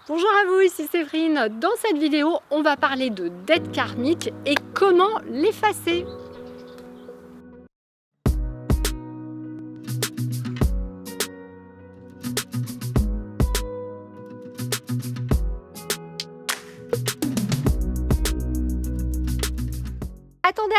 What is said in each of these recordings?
Bonjour à vous, ici Séverine. Dans cette vidéo, on va parler de dettes karmiques et comment l'effacer.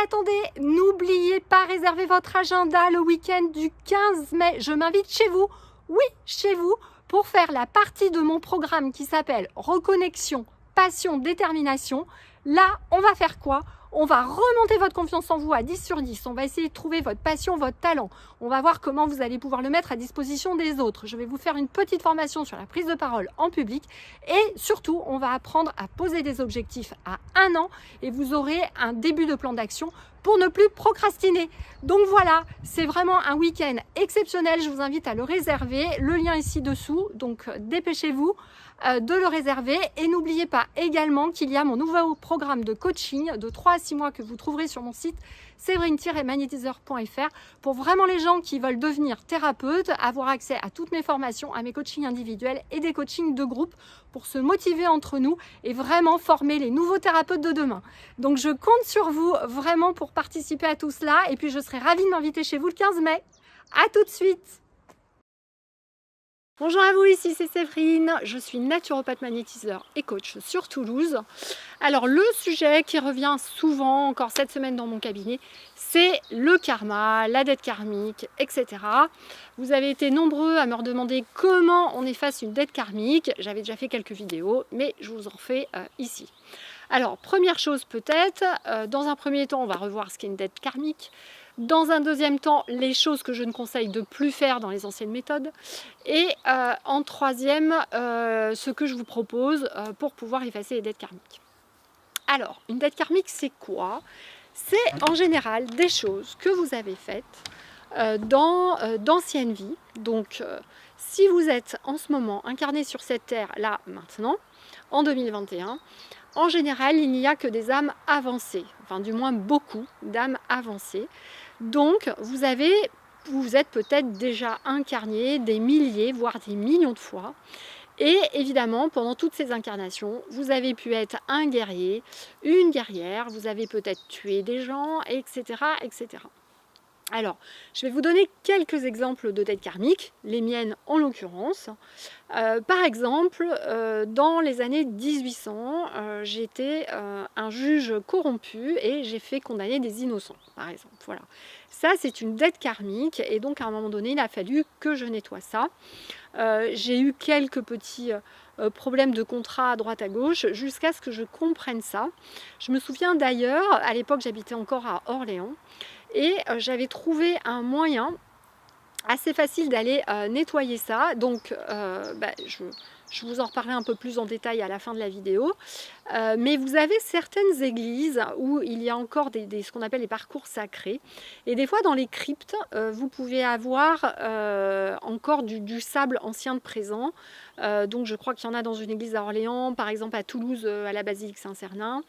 Attendez, n'oubliez pas, réserver votre agenda le week-end du 15 mai. Je m'invite chez vous, oui, chez vous, pour faire la partie de mon programme qui s'appelle Reconnexion, Passion, Détermination. Là, on va faire quoi? On va remonter votre confiance en vous à 10 sur 10. On va essayer de trouver votre passion, votre talent. On va voir comment vous allez pouvoir le mettre à disposition des autres. Je vais vous faire une petite formation sur la prise de parole en public. Et surtout, on va apprendre à poser des objectifs à 1 an et vous aurez un début de plan d'action pour ne plus procrastiner. Donc voilà, c'est vraiment un week-end exceptionnel. Je vous invite à le réserver. Le lien est ci-dessous, donc dépêchez-vous de le réserver. Et n'oubliez pas également qu'il y a mon nouveau programme de coaching de 3 à 6 mois que vous trouverez sur mon site séverine-magnétiseur.fr pour vraiment les gens qui veulent devenir thérapeutes, avoir accès à toutes mes formations, à mes coachings individuels et des coachings de groupe pour se motiver entre nous et vraiment former les nouveaux thérapeutes de demain. Donc je compte sur vous vraiment pour participer à tout cela et puis je serai ravie de m'inviter chez vous le 15 mai. À tout de suite! Bonjour à vous, ici c'est Séverine, je suis naturopathe magnétiseur et coach sur Toulouse. Alors le sujet qui revient souvent encore cette semaine dans mon cabinet, c'est le karma, la dette karmique, etc. Vous avez été nombreux à me redemander comment on efface une dette karmique. J'avais déjà fait quelques vidéos, mais je vous en refais ici. Alors première chose peut-être, dans un premier temps on va revoir ce qu'est une dette karmique. Dans un deuxième temps, les choses que je ne conseille de plus faire dans les anciennes méthodes. Et en troisième, ce que je vous propose pour pouvoir effacer les dettes karmiques. Alors, une dette karmique, c'est quoi? C'est en général des choses que vous avez faites dans d'anciennes vies. Donc, si vous êtes en ce moment incarné sur cette terre, là, maintenant, en 2021, en général, il n'y a que des âmes avancées, enfin du moins beaucoup d'âmes avancées. Donc, vous êtes peut-être déjà incarné des milliers, voire des millions de fois. Et évidemment, pendant toutes ces incarnations, vous avez pu être un guerrier, une guerrière, vous avez peut-être tué des gens, etc., etc. Alors, je vais vous donner quelques exemples de dettes karmiques, les miennes en l'occurrence. Par exemple, dans les années 1800, j'étais un juge corrompu et j'ai fait condamner des innocents, par exemple. Voilà. Ça, c'est une dette karmique et donc à un moment donné, il a fallu que je nettoie ça. J'ai eu quelques petits problèmes de contrat à droite à gauche jusqu'à ce que je comprenne ça. Je me souviens d'ailleurs, à l'époque, j'habitais encore à Orléans et j'avais trouvé un moyen assez facile d'aller nettoyer ça. Donc je vous en reparlerai un peu plus en détail à la fin de la vidéo. Mais vous avez certaines églises où il y a encore ce qu'on appelle les parcours sacrés. Et des fois dans les cryptes, vous pouvez avoir encore du sable ancien de présent. Donc je crois qu'il y en a dans une église à Orléans, par exemple à Toulouse, à la basilique Saint-Cernin.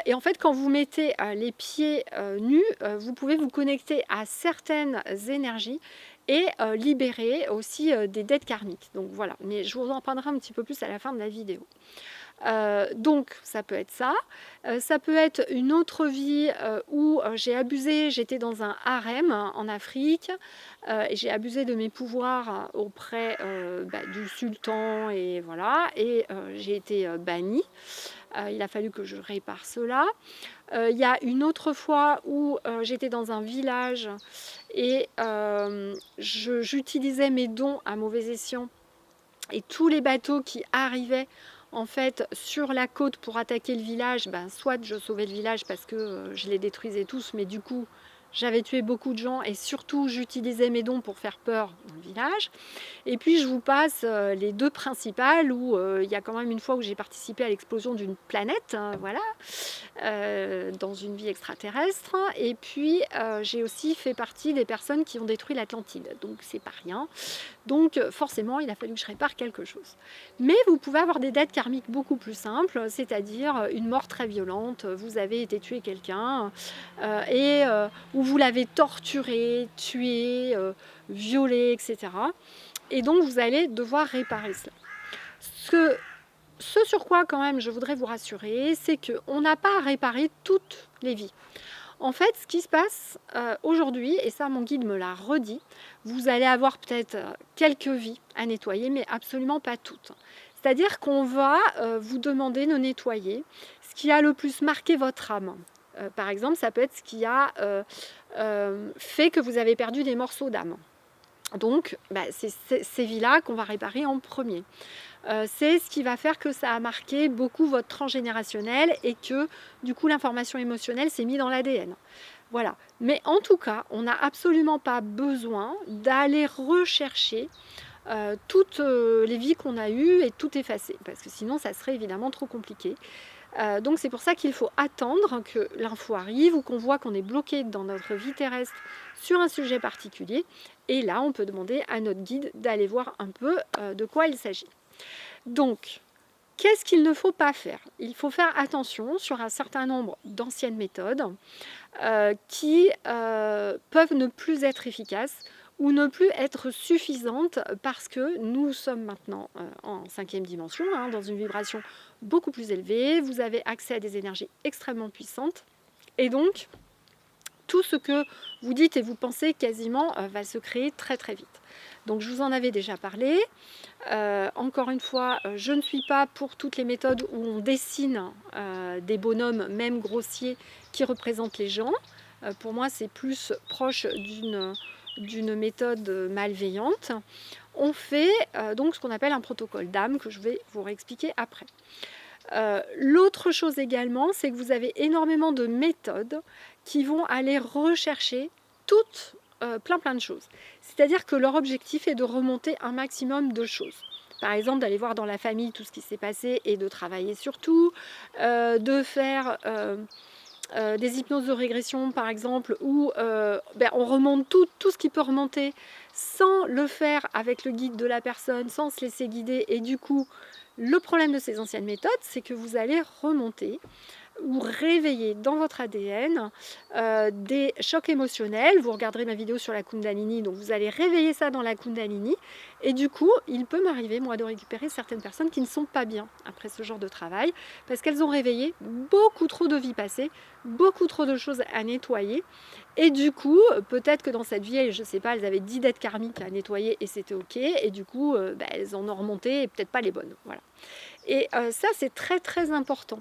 Et en fait, quand vous mettez les pieds nus, vous pouvez vous connecter à certaines énergies et libérer aussi des dettes karmiques. Donc voilà, mais je vous en parlerai un petit peu plus à la fin de la vidéo. Donc ça peut être ça. Ça peut être une autre vie où j'ai abusé, j'étais dans un harem en Afrique et j'ai abusé de mes pouvoirs auprès du sultan et voilà, et j'ai été bannie. Il a fallu que je répare cela. Il y a une autre fois où j'étais dans un village et j'utilisais mes dons à mauvais escient et tous les bateaux qui arrivaient en fait sur la côte pour attaquer le village, soit je sauvais le village parce que je les détruisais tous, mais du coup j'avais tué beaucoup de gens et surtout j'utilisais mes dons pour faire peur dans le village. Et puis je vous passe les deux principales où il y a quand même une fois où j'ai participé à l'explosion d'une planète, voilà, dans une vie extraterrestre. Et puis j'ai aussi fait partie des personnes qui ont détruit l'Atlantide, donc c'est pas rien. Donc forcément il a fallu que je répare quelque chose. Mais vous pouvez avoir des dettes karmiques beaucoup plus simples, c'est-à-dire une mort très violente, vous avez été tué quelqu'un où vous l'avez torturé, tué, violé, etc. Et donc vous allez devoir réparer cela. sur quoi quand même je voudrais vous rassurer, c'est qu'on n'a pas à réparer toutes les vies. En fait, ce qui se passe aujourd'hui, et ça mon guide me l'a redit, vous allez avoir peut-être quelques vies à nettoyer, mais absolument pas toutes. C'est-à-dire qu'on va vous demander de nettoyer ce qui a le plus marqué votre âme. Par exemple, ça peut être ce qui a fait que vous avez perdu des morceaux d'âme. Donc, c'est ces vies-là qu'on va réparer en premier. C'est ce qui va faire que ça a marqué beaucoup votre transgénérationnel et que du coup l'information émotionnelle s'est mise dans l'ADN. Voilà. Mais en tout cas, on n'a absolument pas besoin d'aller rechercher toutes les vies qu'on a eues et tout effacer, parce que sinon ça serait évidemment trop compliqué. Donc c'est pour ça qu'il faut attendre que l'info arrive ou qu'on voit qu'on est bloqué dans notre vie terrestre sur un sujet particulier. Et là, on peut demander à notre guide d'aller voir un peu de quoi il s'agit. Donc, qu'est-ce qu'il ne faut pas faire? Il faut faire attention sur un certain nombre d'anciennes méthodes qui peuvent ne plus être efficaces ou ne plus être suffisantes parce que nous sommes maintenant en 5e dimension, dans une vibration beaucoup plus élevée. Vous avez accès à des énergies extrêmement puissantes et donc tout ce que vous dites et vous pensez quasiment va se créer très très vite. Donc je vous en avais déjà parlé. Encore une fois, je ne suis pas pour toutes les méthodes où on dessine des bonhommes, même grossiers, qui représentent les gens. Pour moi, c'est plus proche d'une méthode malveillante. On fait donc ce qu'on appelle un protocole d'âme, que je vais vous réexpliquer après. L'autre chose également, c'est que vous avez énormément de méthodes qui vont aller rechercher toutes plein de choses. C'est-à-dire que leur objectif est de remonter un maximum de choses. Par exemple, d'aller voir dans la famille tout ce qui s'est passé et de travailler sur tout, de faire des hypnoses de régression par exemple, où on remonte tout ce qui peut remonter sans le faire avec le guide de la personne, sans se laisser guider. Et du coup, le problème de ces anciennes méthodes, c'est que vous allez remonter ou réveiller dans votre ADN des chocs émotionnels. Vous regarderez ma vidéo sur la Kundalini, donc vous allez réveiller ça dans la Kundalini. Et du coup, il peut m'arriver, moi, de récupérer certaines personnes qui ne sont pas bien après ce genre de travail, parce qu'elles ont réveillé beaucoup trop de vies passées, beaucoup trop de choses à nettoyer. Et du coup, peut-être que dans cette vie, je ne sais pas, elles avaient 10 dettes karmiques à nettoyer et c'était ok. Et du coup, elles en ont remonté et peut-être pas les bonnes. Voilà. Et ça, c'est très très important.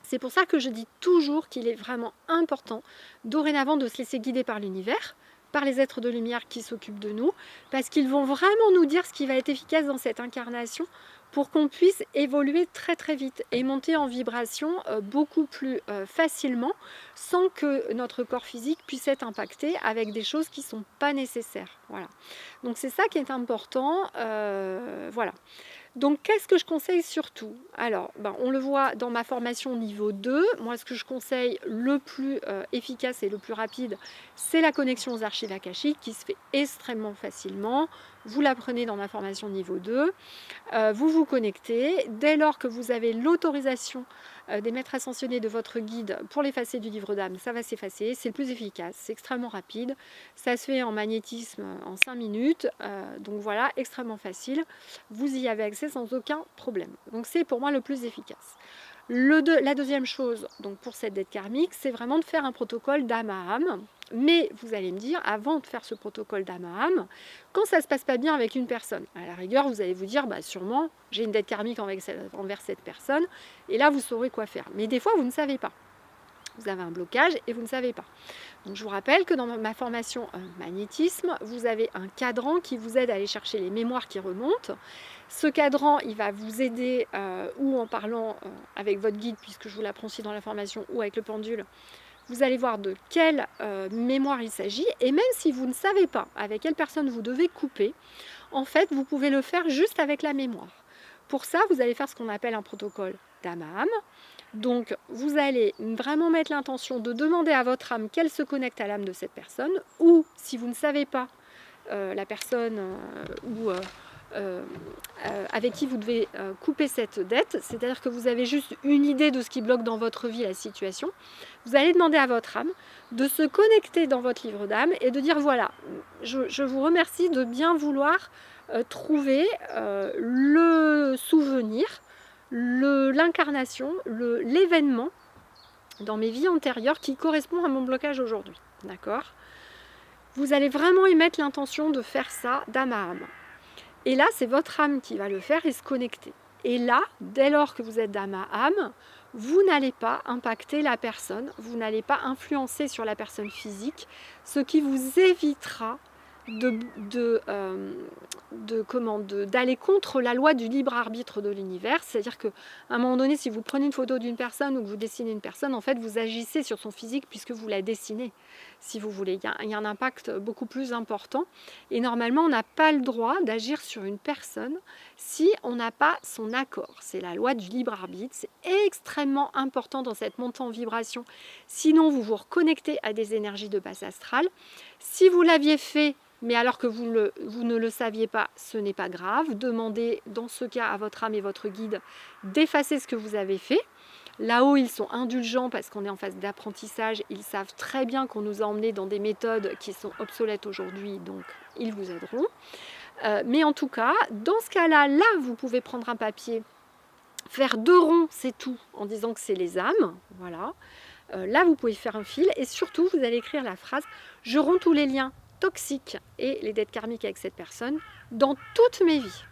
C'est pour ça que je dis toujours qu'il est vraiment important dorénavant de se laisser guider par l'univers, par les êtres de lumière qui s'occupent de nous, parce qu'ils vont vraiment nous dire ce qui va être efficace dans cette incarnation pour qu'on puisse évoluer très très vite et monter en vibration beaucoup plus facilement sans que notre corps physique puisse être impacté avec des choses qui ne sont pas nécessaires. Voilà. Donc c'est ça qui est important. Voilà. Donc, qu'est-ce que je conseille surtout? Alors, on le voit dans ma formation niveau 2. Moi, ce que je conseille le plus efficace et le plus rapide, c'est la connexion aux archives akashiques qui se fait extrêmement facilement. Vous l'apprenez dans ma formation niveau 2. Vous vous connectez. Dès lors que vous avez l'autorisation des maîtres ascensionnés de votre guide pour l'effacer du livre d'âme, ça va s'effacer. C'est le plus efficace. C'est extrêmement rapide. Ça se fait en magnétisme en 5 minutes. Donc voilà, extrêmement facile. Vous y avez accès sans aucun problème. Donc c'est pour moi le plus efficace. La deuxième chose donc pour cette dette karmique, c'est vraiment de faire un protocole d'âme à âme. Mais vous allez me dire, avant de faire ce protocole d'âme à âme, quand ça ne se passe pas bien avec une personne, à la rigueur, vous allez vous dire, sûrement, j'ai une dette karmique envers cette personne, et là, vous saurez quoi faire. Mais des fois, vous ne savez pas. Vous avez un blocage et vous ne savez pas. Donc je vous rappelle que dans ma formation magnétisme, vous avez un cadran qui vous aide à aller chercher les mémoires qui remontent. Ce cadran, il va vous aider ou en parlant avec votre guide, puisque je vous l'apprends aussi dans la formation, ou avec le pendule. Vous allez voir de quelle mémoire il s'agit. Et même si vous ne savez pas avec quelle personne vous devez couper, en fait, vous pouvez le faire juste avec la mémoire. Pour ça, vous allez faire ce qu'on appelle un protocole d'âme à âme. Donc, vous allez vraiment mettre l'intention de demander à votre âme qu'elle se connecte à l'âme de cette personne, ou si vous ne savez pas la personne avec qui vous devez couper cette dette, c'est-à-dire que vous avez juste une idée de ce qui bloque dans votre vie la situation, vous allez demander à votre âme de se connecter dans votre livre d'âme et de dire voilà, je vous remercie de bien vouloir trouver le souvenir l'incarnation, l'événement dans mes vies antérieures qui correspond à mon blocage aujourd'hui. D'accord? Vous allez vraiment émettre l'intention de faire ça d'âme à âme. Et là, c'est votre âme qui va le faire et se connecter. Et là, dès lors que vous êtes d'âme à âme, vous n'allez pas impacter la personne, vous n'allez pas influencer sur la personne physique, ce qui vous évitera d'aller contre la loi du libre arbitre de l'univers. C'est-à-dire qu'à un moment donné, si vous prenez une photo d'une personne ou que vous dessinez une personne, en fait, vous agissez sur son physique puisque vous la dessinez, si vous voulez. Il y a un impact beaucoup plus important. Et normalement, on n'a pas le droit d'agir sur une personne si on n'a pas son accord. C'est la loi du libre arbitre. C'est extrêmement important dans cette montée en vibration. Sinon, vous vous reconnectez à des énergies de base astrale. Si vous l'aviez fait, mais alors que vous ne le saviez pas, ce n'est pas grave. Demandez dans ce cas à votre âme et votre guide d'effacer ce que vous avez fait. Là-haut, ils sont indulgents parce qu'on est en phase d'apprentissage. Ils savent très bien qu'on nous a emmenés dans des méthodes qui sont obsolètes aujourd'hui, donc ils vous aideront. Mais en tout cas, dans ce cas-là, là, vous pouvez prendre un papier, faire 2 ronds, c'est tout, en disant que c'est les âmes. Voilà. Là, vous pouvez faire un fil et surtout, vous allez écrire la phrase « Je romps tous les liens toxiques et les dettes karmiques avec cette personne dans toutes mes vies ».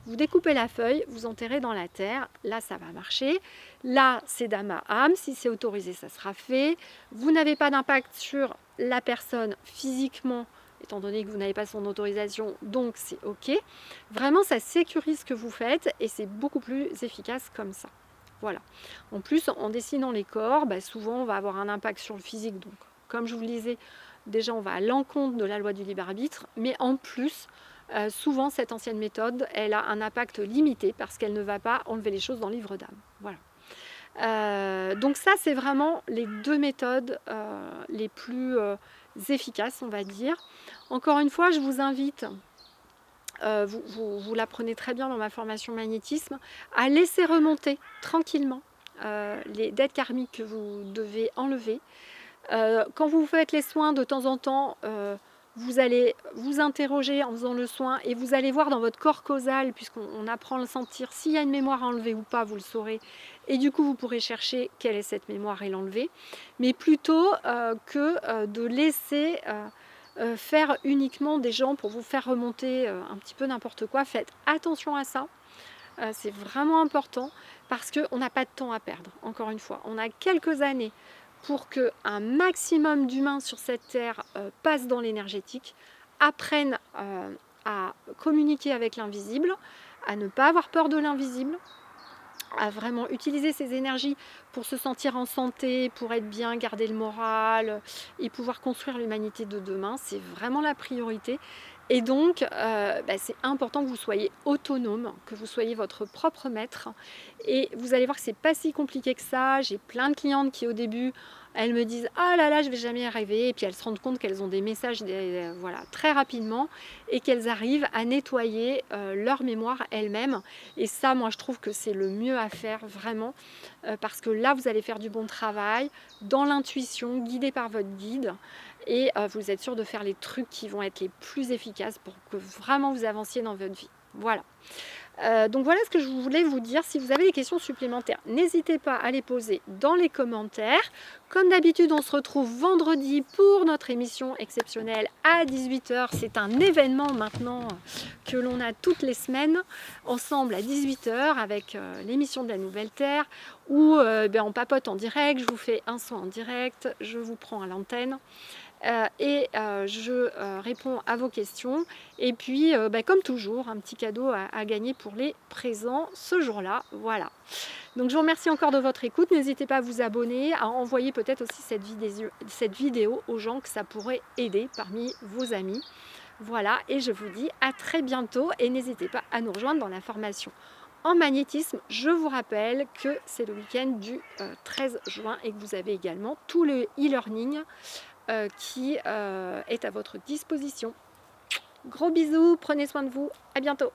Vous découpez la feuille, vous enterrez dans la terre, là ça va marcher. Là c'est d'âme à âme, si c'est autorisé ça sera fait. Vous n'avez pas d'impact sur la personne physiquement, étant donné que vous n'avez pas son autorisation, donc c'est ok. Vraiment ça sécurise ce que vous faites et c'est beaucoup plus efficace comme ça. Voilà. En plus en dessinant les corps, souvent on va avoir un impact sur le physique. Donc comme je vous le disais, déjà on va à l'encontre de la loi du libre arbitre, mais en plus, souvent cette ancienne méthode, elle a un impact limité parce qu'elle ne va pas enlever les choses dans le livre d'âme. Voilà. Donc ça, c'est vraiment les 2 méthodes les plus efficaces, on va dire. Encore une fois, je vous invite, vous l'apprenez très bien dans ma formation magnétisme, à laisser remonter tranquillement les dettes karmiques que vous devez enlever. Quand vous faites les soins de temps en temps, vous allez vous interroger en faisant le soin et vous allez voir dans votre corps causal, puisqu'on apprend à le sentir, s'il y a une mémoire à enlever ou pas, vous le saurez. Et du coup, vous pourrez chercher quelle est cette mémoire et l'enlever. Mais plutôt que de laisser faire uniquement des gens pour vous faire remonter un petit peu n'importe quoi. Faites attention à ça. C'est vraiment important parce qu'on n'a pas de temps à perdre, encore une fois. On a quelques années pour qu'un maximum d'humains sur cette terre passent dans l'énergétique, apprennent à communiquer avec l'invisible, à ne pas avoir peur de l'invisible, à vraiment utiliser ces énergies pour se sentir en santé, pour être bien, garder le moral et pouvoir construire l'humanité de demain. C'est vraiment la priorité. Et donc, c'est important que vous soyez autonome, que vous soyez votre propre maître. Et vous allez voir que c'est pas si compliqué que ça. J'ai plein de clientes qui, au début, elles me disent « Ah là là, je vais jamais y arriver ». Et puis, elles se rendent compte qu'elles ont des messages voilà, très rapidement et qu'elles arrivent à nettoyer leur mémoire elles-mêmes. Et ça, moi, je trouve que c'est le mieux à faire, vraiment. Parce que là, vous allez faire du bon travail, dans l'intuition, guidé par votre guide. Et vous êtes sûr de faire les trucs qui vont être les plus efficaces pour que vraiment vous avanciez dans votre vie. Voilà. Donc voilà ce que je voulais vous dire. Si vous avez des questions supplémentaires, n'hésitez pas à les poser dans les commentaires. Comme d'habitude, on se retrouve vendredi pour notre émission exceptionnelle à 18h. C'est un événement maintenant que l'on a toutes les semaines, ensemble à 18h avec l'émission de la Nouvelle Terre, où on papote en direct, je vous fais un son en direct, je vous prends à l'antenne. Je réponds à vos questions et puis comme toujours un petit cadeau à gagner pour les présents ce jour-là. Voilà, donc je vous remercie encore de votre écoute. N'hésitez pas à vous abonner, à envoyer peut-être aussi cette vidéo aux gens que ça pourrait aider parmi vos amis. Voilà, et je vous dis à très bientôt et n'hésitez pas à nous rejoindre dans la formation en magnétisme. Je vous rappelle que c'est le week-end du 13 juin et que vous avez également tout le e-learning qui est à votre disposition. Gros bisous, prenez soin de vous, à bientôt.